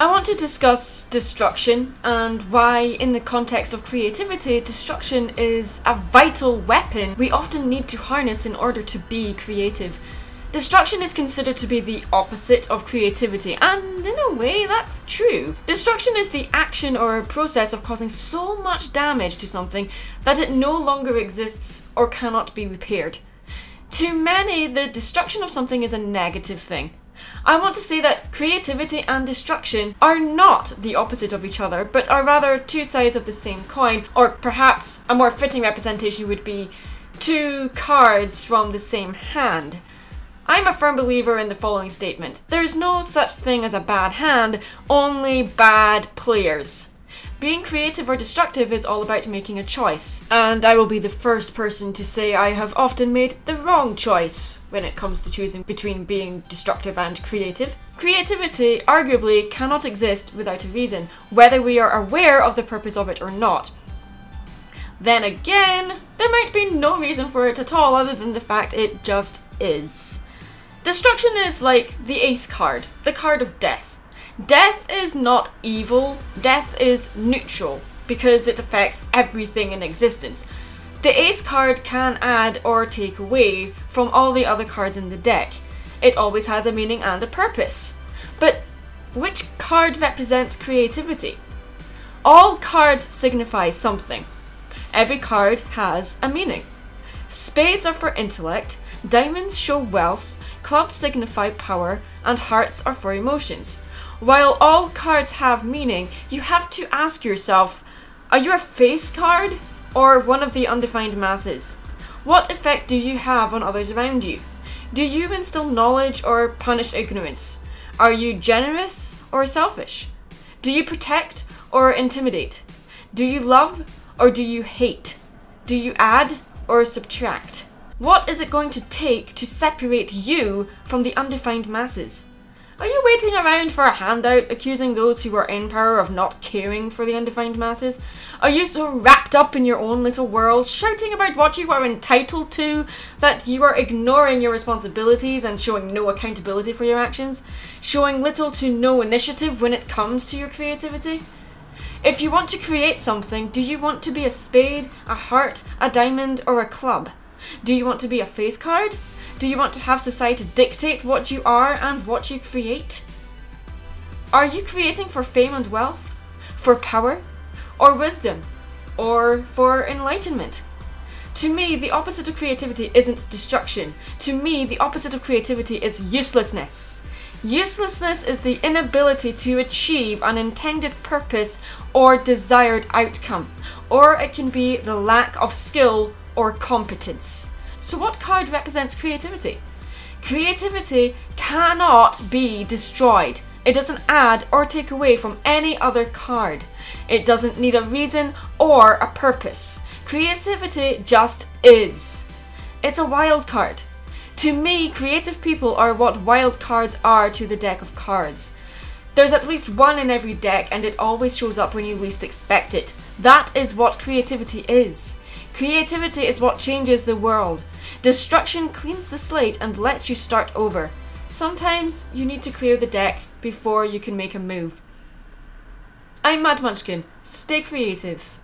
I want to discuss destruction and why, in the context of creativity, destruction is a vital weapon we often need to harness in order to be creative. Destruction is considered to be the opposite of creativity, and in a way that's true. Destruction is the action or process of causing so much damage to something that it no longer exists or cannot be repaired. To many, the destruction of something is a negative thing. I want to say that creativity and destruction are not the opposite of each other, but are rather two sides of the same coin, or perhaps a more fitting representation would be two cards from the same hand. I'm a firm believer in the following statement: there's no such thing as a bad hand, only bad players. Being creative or destructive is all about making a choice, and I will be the first person to say I have often made the wrong choice when it comes to choosing between being destructive and creative. Creativity arguably cannot exist without a reason, whether we are aware of the purpose of it or not. Then again, there might be no reason for it at all other than the fact it just is. Destruction is like the ace card, the card of death. Death is not evil, death is neutral, because it affects everything in existence. The ace card can add or take away from all the other cards in the deck. It always has a meaning and a purpose. But which card represents creativity? All cards signify something. Every card has a meaning. Spades are for intellect, diamonds show wealth, clubs signify power, and hearts are for emotions. While all cards have meaning, you have to ask yourself, are you a face card or one of the undefined masses? What effect do you have on others around you? Do you instill knowledge or punish ignorance? Are you generous or selfish? Do you protect or intimidate? Do you love or do you hate? Do you add or subtract? What is it going to take to separate you from the undefined masses? Are you waiting around for a handout, accusing those who are in power of not caring for the undefined masses? Are you so wrapped up in your own little world, shouting about what you are entitled to, that you are ignoring your responsibilities and showing no accountability for your actions? Showing little to no initiative when it comes to your creativity? If you want to create something, do you want to be a spade, a heart, a diamond, or a club? Do you want to be a face card? Do you want to have society dictate what you are and what you create? Are you creating for fame and wealth? For power? Or wisdom? Or for enlightenment? To me, the opposite of creativity isn't destruction. To me, the opposite of creativity is uselessness. Uselessness is the inability to achieve an intended purpose or desired outcome, or it can be the lack of skill or competence. So what card represents creativity? Creativity cannot be destroyed. It doesn't add or take away from any other card. It doesn't need a reason or a purpose. Creativity just is. It's a wild card. To me, creative people are what wild cards are to the deck of cards. There's at least one in every deck, and it always shows up when you least expect it. That is what creativity is. Creativity is what changes the world. Destruction cleans the slate and lets you start over. Sometimes you need to clear the deck before you can make a move. I'm Mad Munchkin. Stay creative.